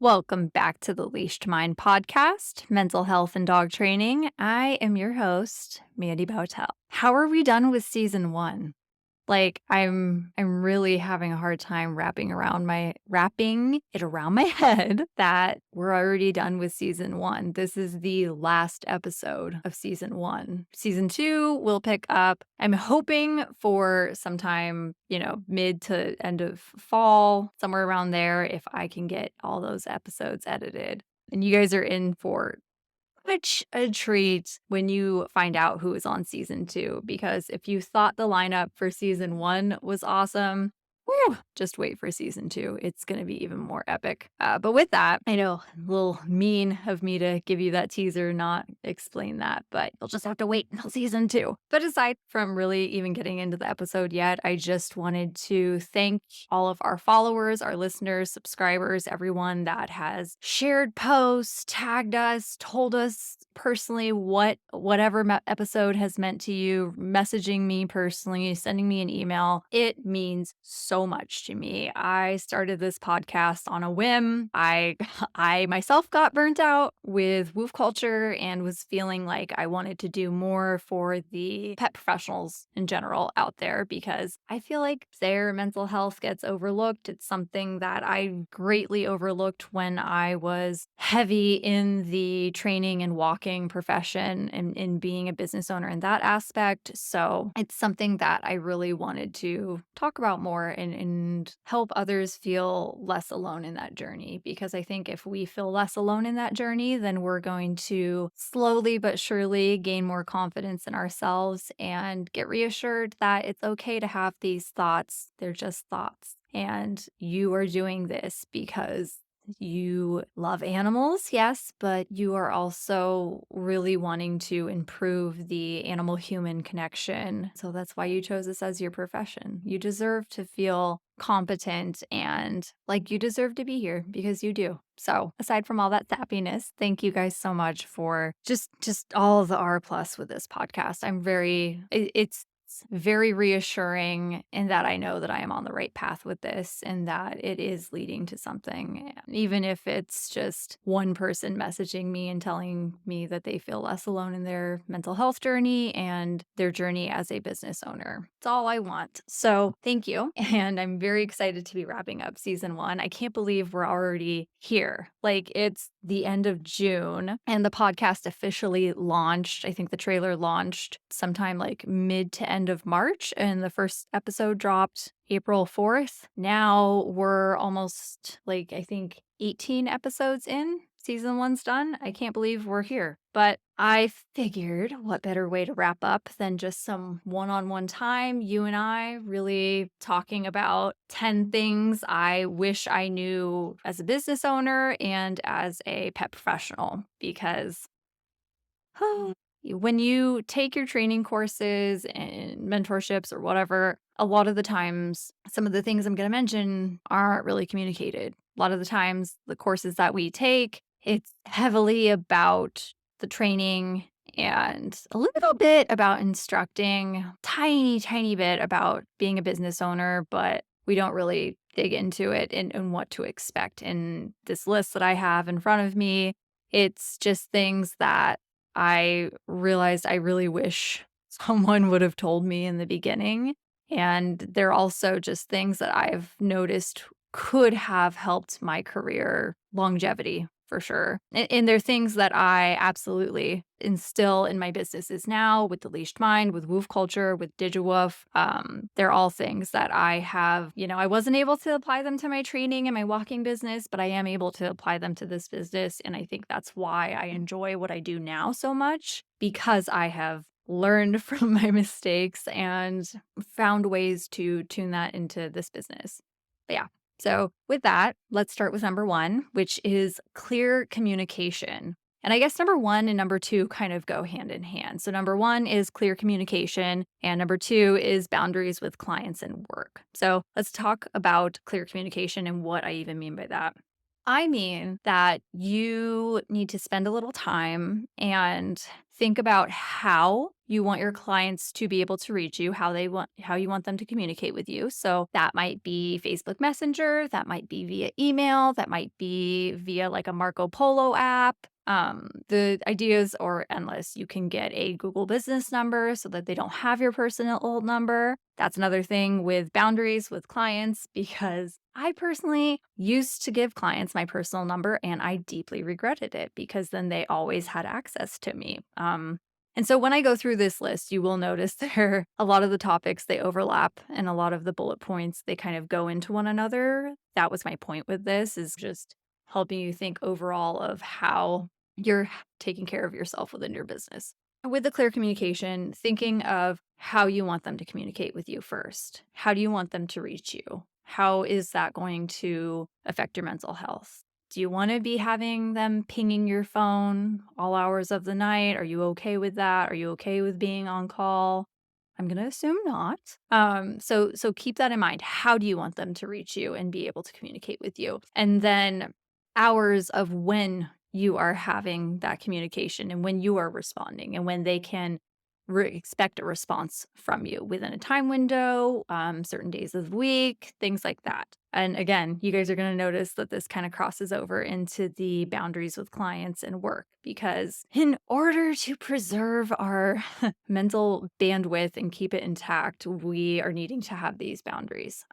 Welcome back to the Leashed Mind podcast, mental health and dog training. I am your host, Mandy. How are we done with season one? I'm really having a hard time wrapping it around my head that we're already done with season one. This is the last episode of season one. Season two will pick up. I'm hoping for sometime, mid to end of fall, somewhere around there, if I can get all those episodes edited. And you guys are in for such a treat when you find out who is on season two, because if you thought the lineup for season one was awesome, whew, just wait for season two. It's going to be even more epic. But with that, I know a little mean of me to give you that teaser, not explain that, but you'll just have to wait until season two. But aside from really even getting into the episode yet, I just wanted to thank all of our followers, our listeners, subscribers, everyone that has shared posts, tagged us, told us personally whatever episode has meant to you, messaging me personally, sending me an email. It means so much to me. I started this podcast on a whim. I I myself got burnt out with Woof Cultr and was feeling like I wanted to do more for the pet professionals in general out there, because I feel like their mental health gets overlooked. It's something that I greatly overlooked when I was heavy in the training and walking profession and in being a business owner in that aspect. So it's something that I really wanted to talk about more and help others feel less alone in that journey. Because I think if we feel less alone in that journey, then we're going to slowly but surely gain more confidence in ourselves and get reassured that it's okay to have these thoughts. They're just thoughts. And you are doing this because you love animals, yes, but you are also really wanting to improve the animal human connection. So that's why you chose this as your profession. You deserve to feel competent and like you deserve to be here, because you do. So aside from all that sappiness, thank you guys so much for just all of the R plus with this podcast. It's very reassuring in that I know that I am on the right path with this and that it is leading to something. And even if it's just one person messaging me and telling me that they feel less alone in their mental health journey and their journey as a business owner, it's all I want. So thank you. And I'm very excited to be wrapping up season one. I can't believe we're already here. Like, it's the end of June and the podcast officially launched. I think the trailer launched sometime like mid to end of March, and the first episode dropped April 4th. Now we're almost I think 18 episodes in. Season one's done. I can't believe we're here. But I figured what better way to wrap up than just some one-on-one time, you and I really talking about 10 things I wish I knew as a business owner and as a pet professional. Because when you take your training courses and mentorships or whatever, a lot of the times, some of the things I'm going to mention aren't really communicated. A lot of the times, the courses that we take, it's heavily about the training and a little bit about instructing, tiny, tiny bit about being a business owner, but we don't really dig into it and what to expect. In this list that I have in front of me, it's just things that I realized I really wish someone would have told me in the beginning. And they're also just things that I've noticed could have helped my career longevity for sure. And they're things that I absolutely instill in my businesses now with the Leashed Mind, with Woof Cultr, with Digi. They're all things that I have, I wasn't able to apply them to my training and my walking business, but I am able to apply them to this business. And I think that's why I enjoy what I do now so much, because I have learned from my mistakes and found ways to tune that into this business. But yeah. So with that, let's start with number one, which is clear communication. And I guess number one and number two kind of go hand in hand. So number one is clear communication, and number two is boundaries with clients and work. So let's talk about clear communication and what I even mean by that. I mean that you need to spend a little time and think about how you want your clients to be able to reach you, how you want them to communicate with you. So that might be Facebook Messenger, that might be via email, that might be via like a Marco Polo app. The ideas are endless. You can get a Google business number so that they don't have your personal old number. That's another thing with boundaries with clients because I personally used to give clients my personal number and I deeply regretted it because then they always had access to me. And so when I go through this list, you will notice there a lot of the topics they overlap and a lot of the bullet points they kind of go into one another. That was my point with this is just helping you think overall of how you're taking care of yourself within your business. With the clear communication, thinking of how you want them to communicate with you first. How do you want them to reach you? How is that going to affect your mental health? Do you want to be having them pinging your phone all hours of the night? Are you okay with that? Are you okay with being on call? I'm going to assume not. So keep that in mind. How do you want them to reach you and be able to communicate with you? And then hours of when you are having that communication and when you are responding and when they can expect a response from you within a time window, certain days of the week, things like that. And again, you guys are going to notice that this kind of crosses over into the boundaries with clients and work because in order to preserve our mental bandwidth and keep it intact, we are needing to have these boundaries.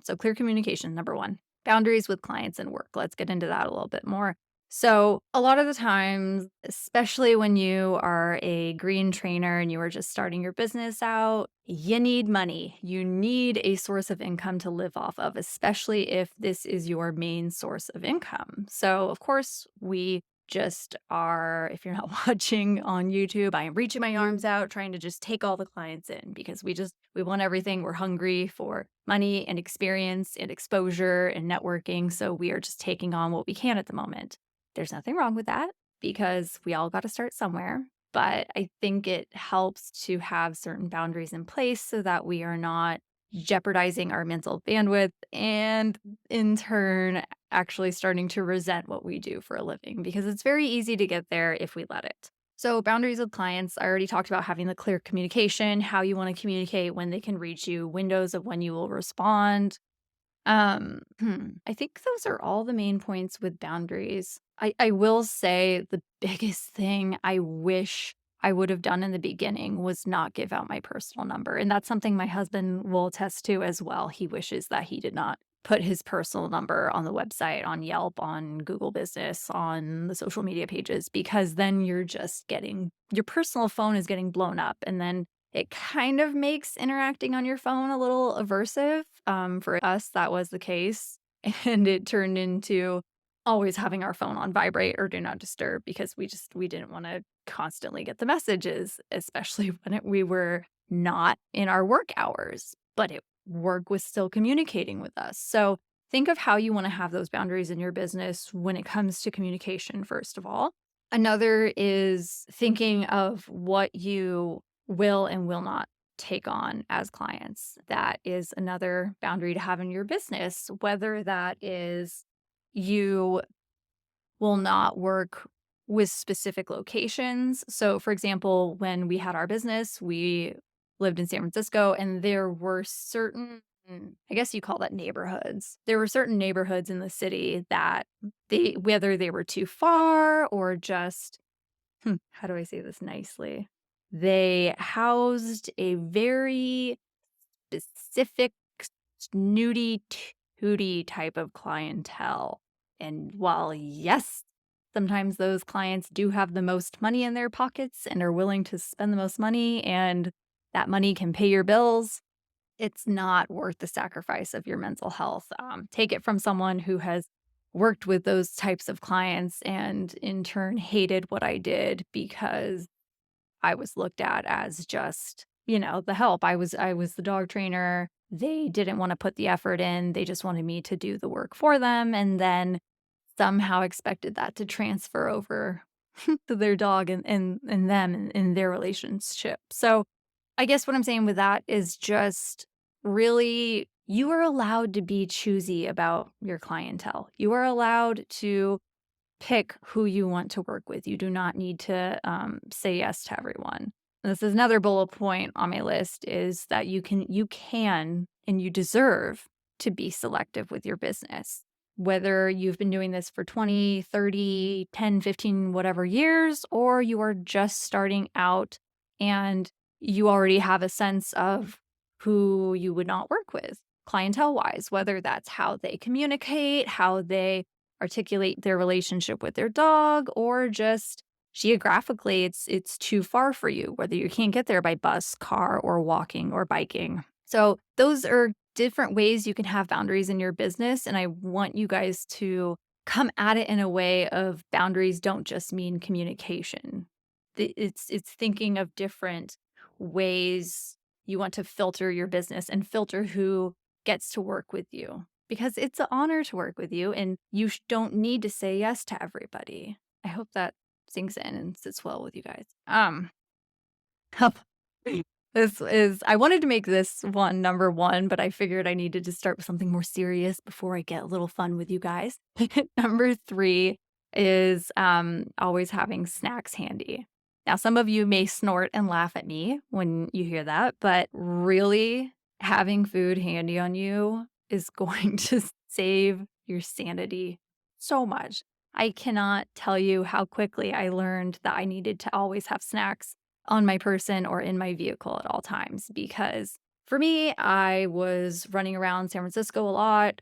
So clear communication, number one. Boundaries with clients and work. Let's get into that a little bit more. So, a lot of the times, especially when you are a green trainer and you are just starting your business out, you need money. You need a source of income to live off of, especially if this is your main source of income. So, of course, we just are, if you're not watching on YouTube, I am reaching my arms out trying to just take all the clients in because we want everything. We're hungry for money and experience and exposure and networking. So, we are just taking on what we can at the moment. There's nothing wrong with that because we all got to start somewhere. But I think it helps to have certain boundaries in place so that we are not jeopardizing our mental bandwidth and in turn actually starting to resent what we do for a living because it's very easy to get there if we let it. So, boundaries with clients, I already talked about having the clear communication, how you want to communicate, when they can reach you, windows of when you will respond, I think those are all the main points with boundaries. I will say the biggest thing I wish I would have done in the beginning was not give out my personal number. And that's something my husband will attest to as well. He wishes that he did not put his personal number on the website, on Yelp, on Google Business, on the social media pages, because then you're just getting your personal phone is getting blown up. And then it kind of makes interacting on your phone a little aversive. For us, that was the case. And it turned into always having our phone on vibrate or do not disturb because we didn't want to constantly get the messages, especially when we were not in our work hours, but work was still communicating with us. So think of how you want to have those boundaries in your business when it comes to communication, first of all. Another is thinking of what you will and will not take on as clients. That is another boundary to have in your business, whether that is you will not work with specific locations. So, for example, when we had our business, we lived in San Francisco and there were certain, I guess you call that neighborhoods. There were certain neighborhoods in the city that whether they were too far or just how do I say this nicely? They housed a very specific snooty tooty type of clientele. And while, yes, sometimes those clients do have the most money in their pockets and are willing to spend the most money, and that money can pay your bills, it's not worth the sacrifice of your mental health. Take it from someone who has worked with those types of clients and in turn hated what I did because I was looked at as just, the help. I was the dog trainer. They didn't want to put the effort in. They just wanted me to do the work for them and then somehow expected that to transfer over to their dog and them and in their relationship. So I guess what I'm saying with that is just really You are allowed to be choosy about your clientele. You are allowed to pick who you want to work with. You do not need to say yes to everyone. This is another bullet point on my list is that you can and you deserve to be selective with your business. Whether you've been doing this for 20, 30, 10, 15, whatever years, or you are just starting out and you already have a sense of who you would not work with clientele wise, whether that's how they communicate, how they articulate their relationship with their dog, or just geographically it's too far for you, whether you can't get there by bus, car, or walking or biking. So those are different ways you can have boundaries in your business, and I want you guys to come at it in a way of boundaries don't just mean communication. It's thinking of different ways you want to filter your business and filter who gets to work with you, because it's an honor to work with you and you don't need to say yes to everybody. I hope that sinks in and sits well with you guys. This is I wanted to make this one number 1, but I figured I needed to start with something more serious before I get a little fun with you guys. Number 3 is, always having snacks handy. Now, some of you may snort and laugh at me when you hear that, but really having food handy on you is going to save your sanity so much. I cannot tell you how quickly I learned that I needed to always have snacks on my person or in my vehicle at all times, because for me, I was running around San Francisco a lot,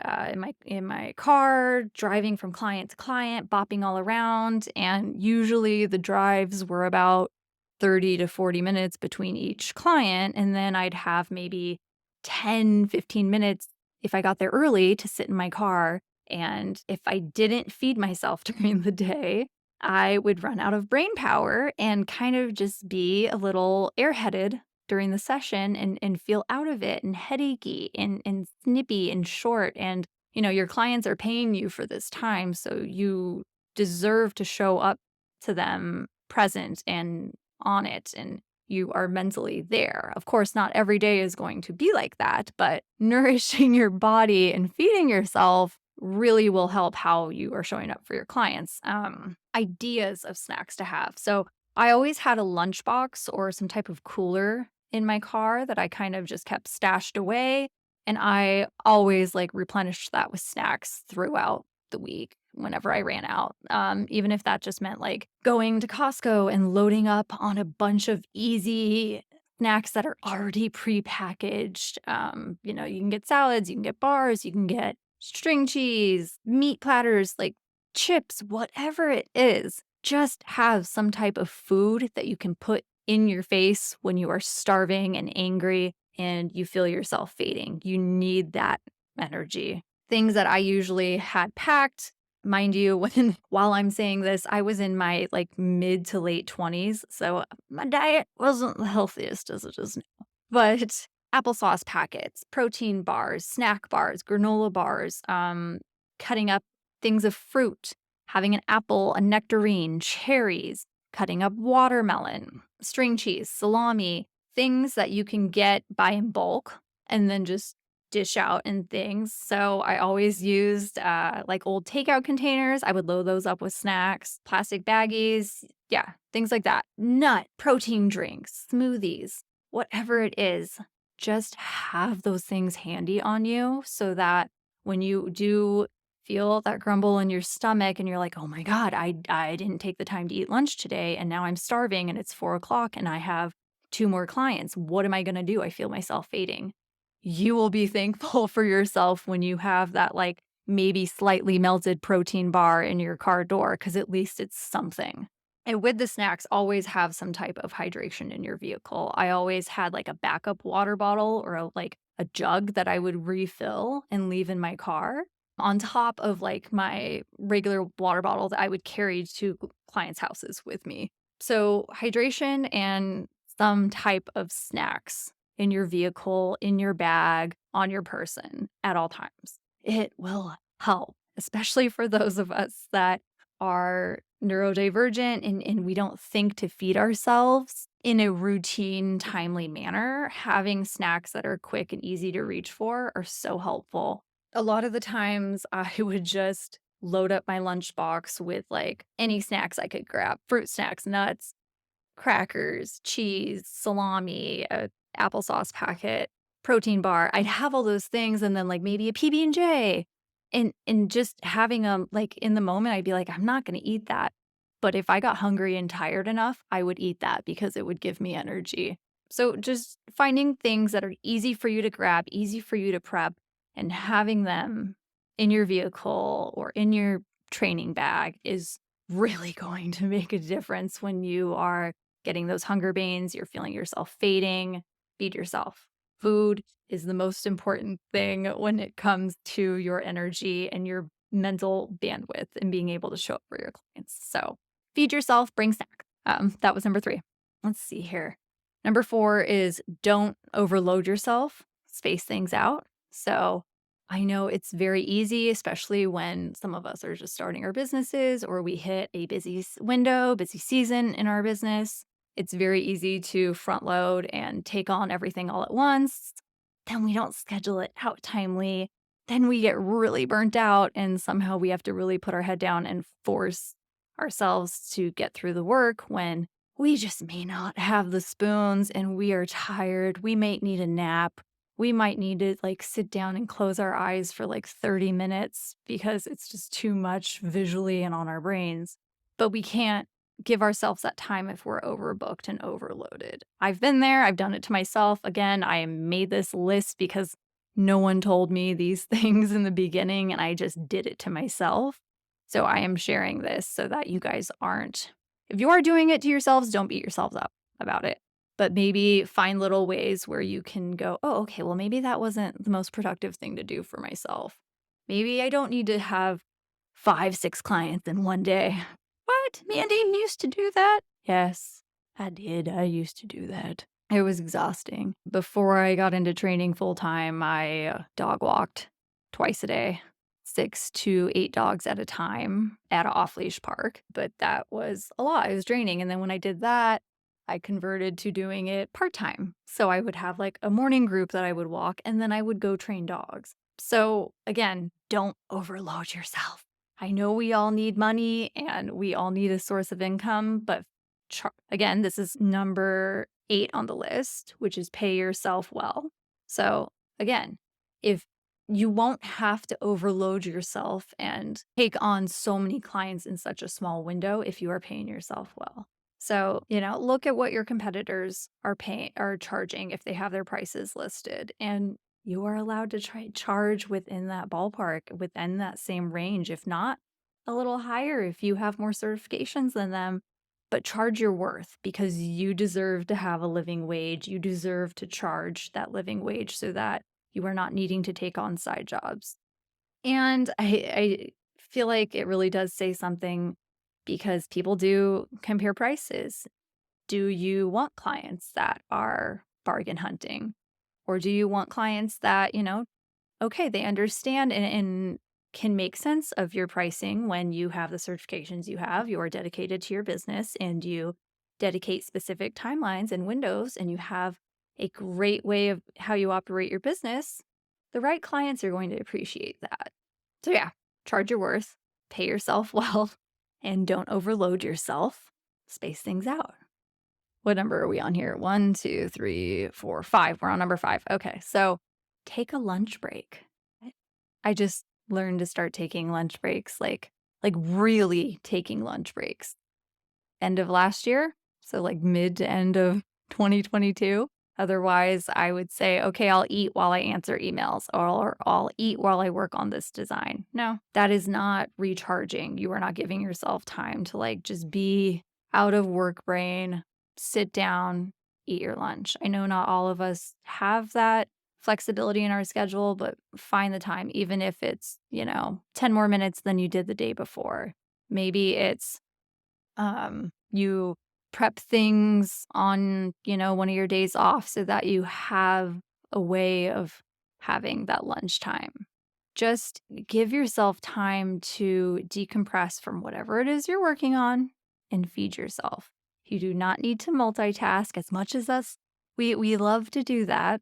in my car, driving from client to client, bopping all around, and usually the drives were about 30 to 40 minutes between each client, and then I'd have maybe 10, 15 minutes if I got there early to sit in my car, and if I didn't feed myself during the day, I would run out of brain power and kind of just be a little airheaded during the session and feel out of it and headachy and snippy and short. And, your clients are paying you for this time, so you deserve to show up to them present and on it. And you are mentally there. Of course, not every day is going to be like that, but nourishing your body and feeding yourself really will help how you are showing up for your clients. Ideas of snacks to have. So I always had a lunchbox or some type of cooler in my car that I kind of just kept stashed away. And I always replenished that with snacks throughout the week whenever I ran out. Even if that just meant going to Costco and loading up on a bunch of easy snacks that are already prepackaged. You can get salads, you can get bars, you can get string cheese, meat platters, chips, whatever it is. Just have some type of food that you can put in your face when you are starving and angry and you feel yourself fading. You need that energy. Things that I usually had packed, mind you, while I'm saying this, I was in my mid to late 20s, so my diet wasn't the healthiest as it is now. But applesauce packets, protein bars, snack bars, granola bars, cutting up things of fruit, having an apple, a nectarine, cherries, cutting up watermelon, string cheese, salami, things that you can get buy in bulk and then just dish out in things. So I always used old takeout containers. I would load those up with snacks, plastic baggies, yeah, things like that. Nut, protein drinks, smoothies, whatever it is, just have those things handy on you so that when you do feel that grumble in your stomach and you're like, oh my God, I didn't take the time to eat lunch today and now I'm starving and it's 4 o'clock and I have 2 more clients. What am I going to do? I feel myself fading. You will be thankful for yourself when you have that maybe slightly melted protein bar in your car door, because at least it's something. And with the snacks, always have some type of hydration in your vehicle. I always had a backup water bottle or a jug that I would refill and leave in my car on top of my regular water bottle that I would carry to clients' houses with me. So hydration and some type of snacks in your vehicle, in your bag, on your person at all times. It will help, especially for those of us that are neurodivergent and we don't think to feed ourselves in a routine, timely manner, having snacks that are quick and easy to reach for are so helpful. A lot of the times, I would just load up my lunchbox with like any snacks I could grab fruit snacks, nuts, crackers, cheese, salami, a applesauce packet, protein bar. I'd have all those things and then, like, maybe a PB&J. And just having them like, in the moment, I'd be like, "I'm not gonna eat that." But if I got hungry and tired enough, I would eat that because it would give me energy. So just finding things that are easy for you to grab, easy for you to prep, and having them in your vehicle or in your training bag is really going to make a difference when you are getting those hunger pains, you're feeling yourself fading. Feed yourself. Food is the most important thing when it comes to your energy and your mental bandwidth and being able to show up for your clients. So feed yourself, bring snacks. That was number 3. Let's see here. Number 4 is don't overload yourself, space things out. So I know it's very easy, especially when some of us are just starting our businesses or we hit a busy window, busy season in our business. It's very easy to front load and take on everything all at once. Then we don't schedule it out timely. Then we get really burnt out, and somehow we have to really put our head down and force ourselves to get through the work when we just may not have the spoons and we are tired. We might need a nap. We might need to like sit down and close our eyes for like 30 minutes because it's just too much visually and on our brains. But we can't give ourselves that time if we're overbooked and overloaded. I've been there, I've done it to myself. Again, I made this list because no one told me these things in the beginning and I just did it to myself. So I am sharing this so that you guys aren't, if you are doing it to yourselves, don't beat yourselves up about it. But maybe find little ways where you can go, oh, okay, well, maybe that wasn't the most productive thing to do for myself. Maybe I don't need to have 5, 6 clients in one day. What? Mandy used to do that? Yes, I did. I used to do that. It was exhausting. Before I got into training full time, I dog walked twice a day, 6 to 8 dogs at a time at an off leash park. But that was a lot. It was draining. And then when I did that, I converted to doing it part time. So I would have like a morning group that I would walk and then I would go train dogs. So again, don't overload yourself. I know we all need money and we all need a source of income, but again, this is number 8 on the list, which is pay yourself well. So again, if you won't have to overload yourself and take on so many clients in such a small window if you are paying yourself well. So, look at what your competitors are charging if they have their prices listed, and you are allowed to charge within that ballpark, within that same range, if not a little higher if you have more certifications than them. But charge your worth because you deserve to have a living wage. You deserve to charge that living wage so that you are not needing to take on side jobs. And I feel like it really does say something because people do compare prices. Do you want clients that are bargain hunting? Or do you want clients that, okay, they understand and can make sense of your pricing when you have the certifications you have, you are dedicated to your business and you dedicate specific timelines and windows and you have a great way of how you operate your business, the right clients are going to appreciate that. So yeah, charge your worth, pay yourself well, and don't overload yourself. Space things out. What number are we on here? 1, 2, 3, 4, 5. We're on number 5. Okay, so take a lunch break. I just learned to start taking lunch breaks, like really taking lunch breaks. End of last year, so like mid to end of 2022. Otherwise, I would say, okay, I'll eat while I answer emails or I'll eat while I work on this design. No, that is not recharging. You are not giving yourself time to like just be out of work brain, sit down, eat your lunch. I know not all of us have that flexibility in our schedule, but find the time, even if it's, 10 more minutes than you did the day before. Maybe it's you prep things on, one of your days off so that you have a way of having that lunchtime. Just give yourself time to decompress from whatever it is you're working on and feed yourself. You do not need to multitask as much as us. We love to do that.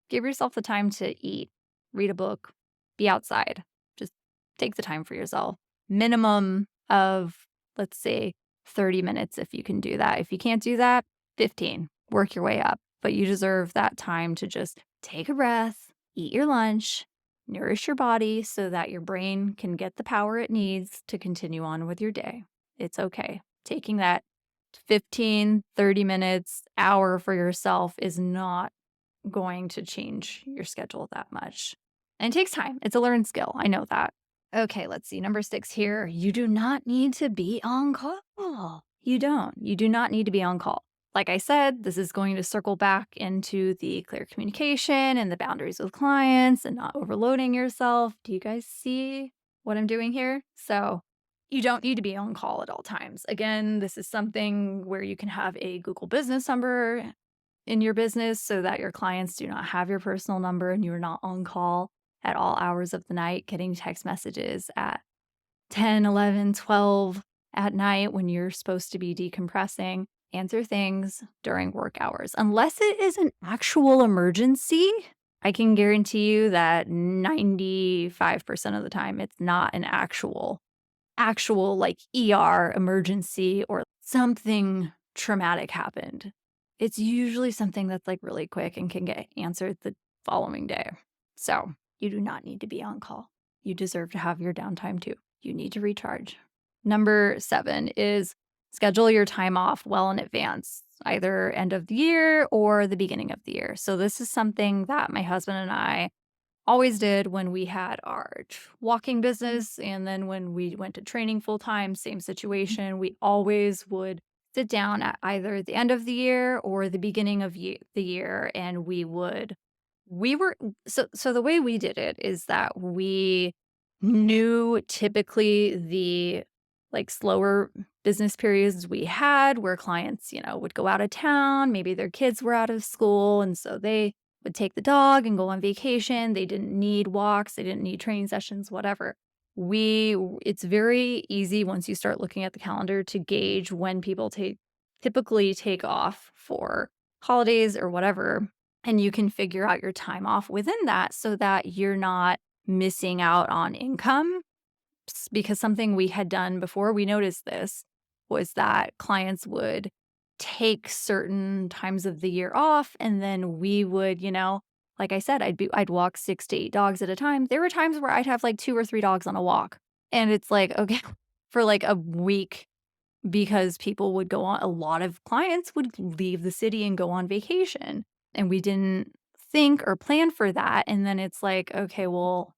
Give yourself the time to eat, read a book, be outside. Just take the time for yourself. Minimum of, let's say, 30 minutes if you can do that. If you can't do that, 15. Work your way up. But you deserve that time to just take a breath, eat your lunch, nourish your body so that your brain can get the power it needs to continue on with your day. It's okay. Taking that 15, 30 minutes, hour for yourself is not going to change your schedule that much. And it takes time. It's a learned skill. I know that. Okay, let's see. Number 6 here. You do not need to be on call. You don't. You do not need to be on call. Like I said, this is going to circle back into the clear communication and the boundaries with clients and not overloading yourself. Do you guys see what I'm doing here? So, you don't need to be on call at all times. Again, this is something where you can have a Google business number in your business so that your clients do not have your personal number and you're not on call at all hours of the night getting text messages at 10, 11, 12 at night when you're supposed to be decompressing. Answer things during work hours. Unless it is an actual emergency, I can guarantee you that 95% of the time it's not an actual like ER emergency or something traumatic happened. It's usually something that's like really quick and can get answered the following day. So you do not need to be on call. You deserve to have your downtime too. You need to recharge. Number 7 is schedule your time off well in advance, either end of the year or the beginning of the year. So this is something that my husband and I always did when we had our walking business. And then when we went to training full time, same situation. We always would sit down at either the end of the year or the beginning of the year. And we were, so the way we did it is that we knew typically the like slower business periods we had where clients, would go out of town, maybe their kids were out of school. And so they would take the dog and go on vacation. They didn't need walks, they didn't need training sessions, whatever. It's very easy once you start looking at the calendar to gauge when people typically take off for holidays or whatever. And you can figure out your time off within that so that you're not missing out on income. Because something we had done before we noticed this was that clients would take certain times of the year off, and then we would, like I said, I'd walk 6 to 8 dogs at a time. There were times where I'd have like 2 or 3 dogs on a walk. And it's like, okay, for like a week because people would go on, a lot of clients would leave the city and go on vacation. And we didn't think or plan for that. And then it's like, okay, well,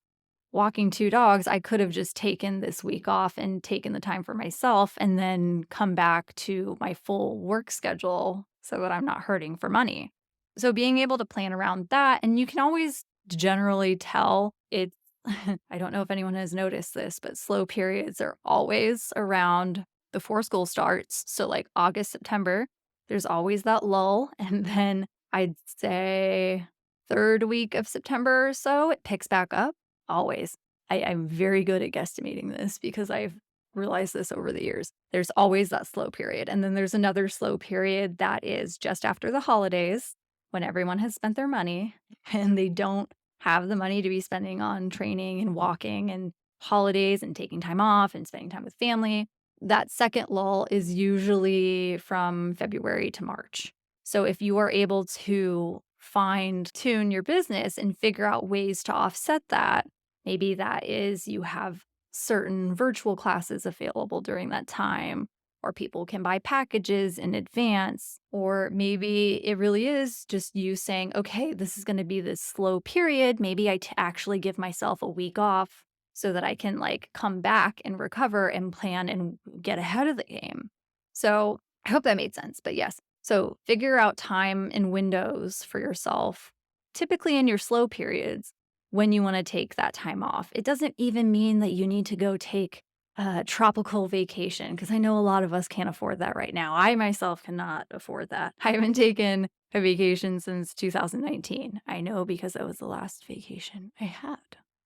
walking 2 dogs, I could have just taken this week off and taken the time for myself and then come back to my full work schedule so that I'm not hurting for money. So being able to plan around that, and you can always generally tell it's I don't know if anyone has noticed this, but slow periods are always around before school starts. So like August, September, there's always that lull. And then I'd say 3rd week of September or so, it picks back up. Always. I'm very good at guesstimating this because I've realized this over the years. There's always that slow period. And then there's another slow period that is just after the holidays when everyone has spent their money and they don't have the money to be spending on training and walking and holidays and taking time off and spending time with family. That second lull is usually from February to March. So if you are able to tune your business and figure out ways to offset that, maybe that is you have certain virtual classes available during that time, or people can buy packages in advance, or maybe it really is just you saying, okay, this is going to be this slow period. Maybe I actually give myself a week off so that I can like come back and recover and plan and get ahead of the game. So I hope that made sense. But yes, so figure out time and windows for yourself, typically in your slow periods when you want to take that time off. It doesn't even mean that you need to go take a tropical vacation because I know a lot of us can't afford that right now. I myself cannot afford that. I haven't taken a vacation since 2019. I know because that was the last vacation I had.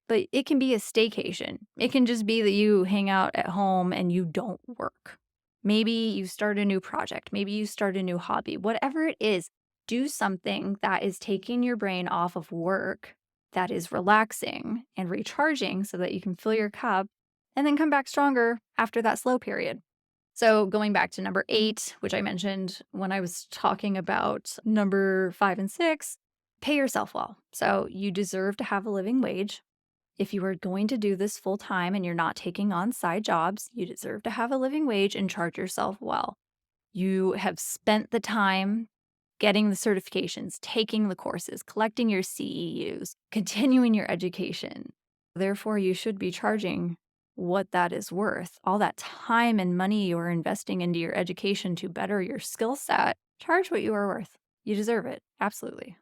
but it can be a staycation. It can just be that you hang out at home and you don't work. Maybe you start a new project. Maybe you start a new hobby. Whatever it is, do something that is taking your brain off of work, that is relaxing and recharging so that you can fill your cup and then come back stronger after that slow period. So, going back to number 8, which I mentioned when I was talking about number 5 and 6, pay yourself well. So, you deserve to have a living wage. If you are going to do this full time and you're not taking on side jobs, you deserve to have a living wage and charge yourself well. You have spent the time getting the certifications, taking the courses, collecting your CEUs, continuing your education. Therefore, you should be charging what that is worth. All that time and money you are investing into your education to better your skill set, charge what you are worth. You deserve it. Absolutely.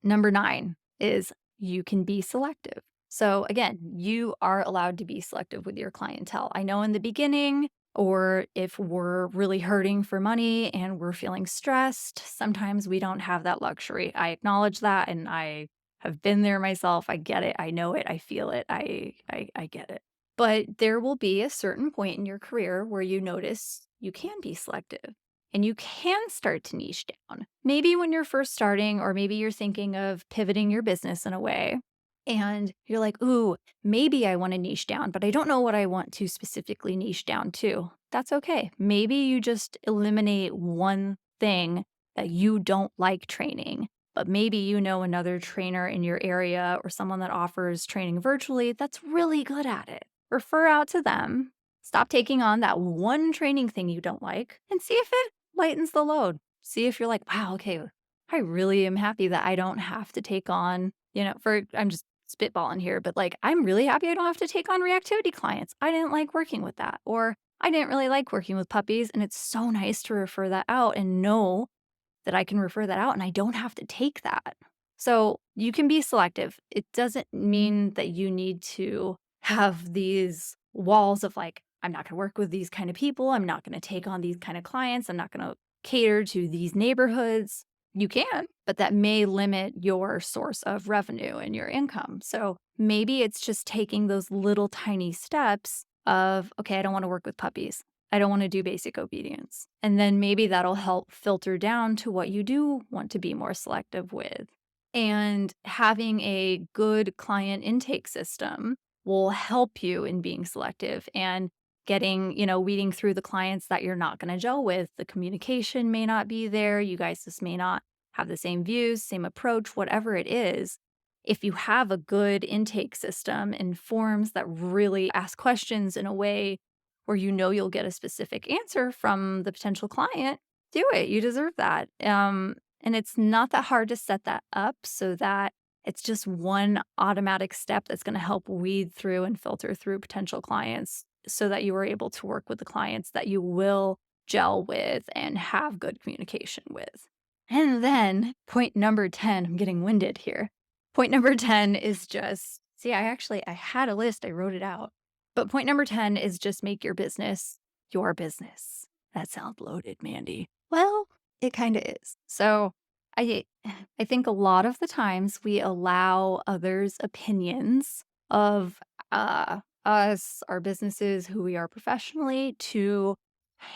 Number 9 is you can be selective. So again, you are allowed to be selective with your clientele. I know in the beginning, or if we're really hurting for money and we're feeling stressed, sometimes we don't have that luxury. I acknowledge that and I have been there myself. I get it. I know it. I feel it. I get it. But there will be a certain point in your career where you notice you can be selective and you can start to niche down. Maybe when you're first starting, or maybe you're thinking of pivoting your business in a way, and you're like, ooh, maybe I want to niche down, but I don't know what I want to specifically niche down to. That's okay. Maybe you just eliminate one thing that you don't like training, but maybe you know another trainer in your area or someone that offers training virtually that's really good at it. Refer out to them. Stop taking on that one training thing you don't like and see if it lightens the load. See if you're like, wow, okay, I really am happy that I don't have to take on, I'm just spitballing here, but like, I'm really happy I don't have to take on reactivity clients. I didn't like working with that. Or I didn't really like working with puppies. And it's so nice to refer that out and know that I can refer that out and I don't have to take that. So you can be selective. It doesn't mean that you need to have these walls of like, I'm not going to work with these kind of people. I'm not going to take on these kind of clients. I'm not going to cater to these neighborhoods. You can, but that may limit your source of revenue and your income. So maybe it's just taking those little tiny steps of, okay, I don't want to work with puppies. I don't want to do basic obedience. And then maybe that'll help filter down to what you do want to be more selective with. And having a good client intake system will help you in being selective and getting, weeding through the clients that you're not going to gel with. The communication may not be there. You guys just may not have the same views, same approach, whatever it is. If you have a good intake system and forms that really ask questions in a way where you'll get a specific answer from the potential client, do it. You deserve that. And it's not that hard to set that up so that it's just one automatic step that's going to help weed through and filter through potential clients so that you are able to work with the clients that you will gel with and have good communication with. And then point number 10, I'm getting winded here. Point number 10 is just, see, I had a list, I wrote it out. But point number 10 is just make your business your business. That sounds loaded, Mandy. Well, it kind of is. So I I think a lot of the times we allow others' opinions of us, our businesses, who we are professionally, to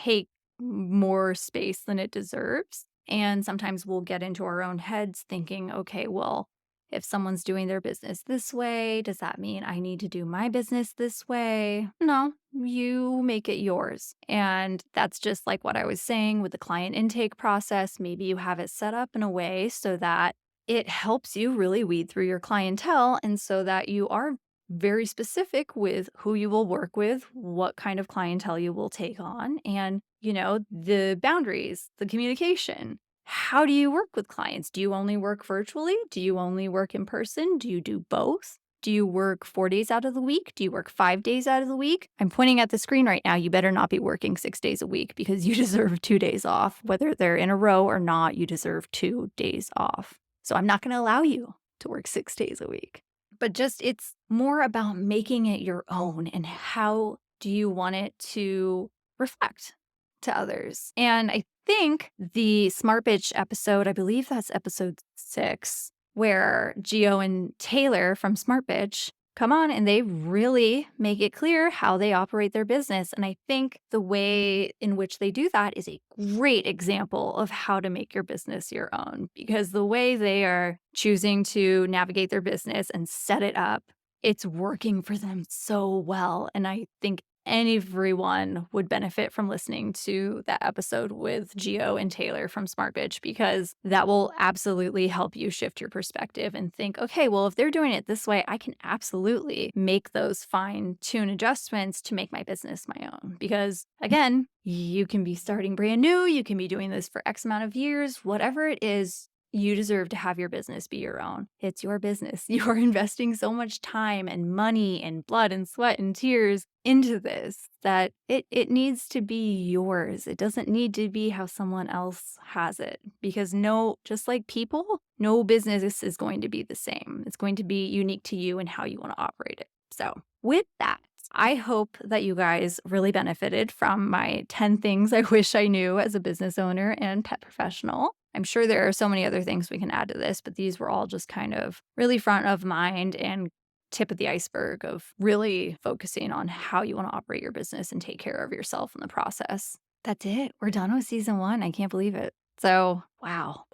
take more space than it deserves. And sometimes we'll get into our own heads thinking, okay, well, if someone's doing their business this way, does that mean I need to do my business this way? No, you make it yours. And that's just like what I was saying with the client intake process. Maybe you have it set up in a way so that it helps you really weed through your clientele and so that you are very specific with who you will work with, what kind of clientele you will take on, and, the boundaries, the communication. How do you work with clients? Do you only work virtually? Do you only work in person? Do you do both? Do you work 4 days out of the week? Do you work 5 days out of the week? I'm pointing at the screen right now. You better not be working 6 days a week because you deserve 2 days off. Whether they're in a row or not, you deserve 2 days off. So I'm not going to allow you to work 6 days a week. But it's more about making it your own and how do you want it to reflect to others. And I think the Smart Bitch episode, I believe that's episode 6, where Gio and Taylor from Smart Bitch come on and they really make it clear how they operate their business. And I think the way in which they do that is a great example of how to make your business your own, because the way they are choosing to navigate their business and set it up, it's working for them so well. And I think everyone would benefit from listening to that episode with Gio and Taylor from Smart Bitch, because that will absolutely help you shift your perspective and think, okay, well, if they're doing it this way, I can absolutely make those fine tune adjustments to make my business my own. Because again, you can be starting brand new, you can be doing this for X amount of years, whatever it is, you deserve to have your business be your own. It's your business. You are investing so much time and money and blood and sweat and tears into this that it needs to be yours. It doesn't need to be how someone else has it, because no, just like people, no business is going to be the same. It's going to be unique to you and how you want to operate it. So, with that, I hope that you guys really benefited from my 10 things I wish I knew as a business owner and pet professional. I'm sure there are so many other things we can add to this, but these were all just kind of really front of mind and tip of the iceberg of really focusing on how you want to operate your business and take care of yourself in the process. That's it. We're done with season 1. I can't believe it. So, wow.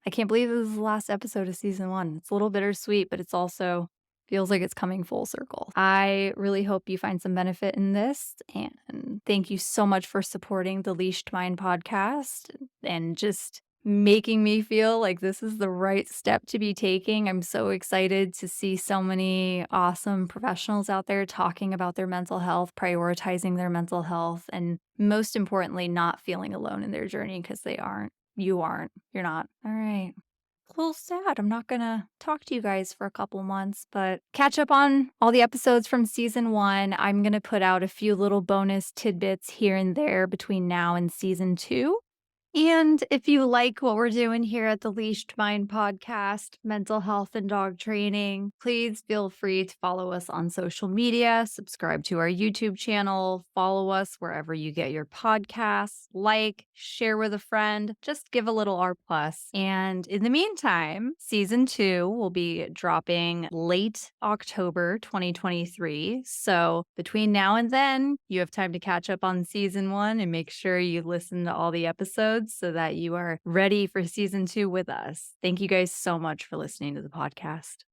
I can't believe this is the last episode of season 1. It's a little bittersweet, but it's also feels like it's coming full circle. I really hope you find some benefit in this. And thank you so much for supporting the Leashed Mind podcast and just making me feel like this is the right step to be taking. I'm so excited to see so many awesome professionals out there talking about their mental health, prioritizing their mental health, and most importantly, not feeling alone in their journey, because they aren't. You aren't. You're not. All right. A little sad. I'm not going to talk to you guys for a couple months, but catch up on all the episodes from season 1. I'm going to put out a few little bonus tidbits here and there between now and season 2. And if you like what we're doing here at the Leashed Mind podcast, mental health and dog training, please feel free to follow us on social media, subscribe to our YouTube channel, follow us wherever you get your podcasts, like, share with a friend, just give a little R plus. And in the meantime, season 2 will be dropping late October 2023. So between now and then, you have time to catch up on season 1 and make sure you listen to all the episodes so that you are ready for season 2 with us. Thank you guys so much for listening to the podcast.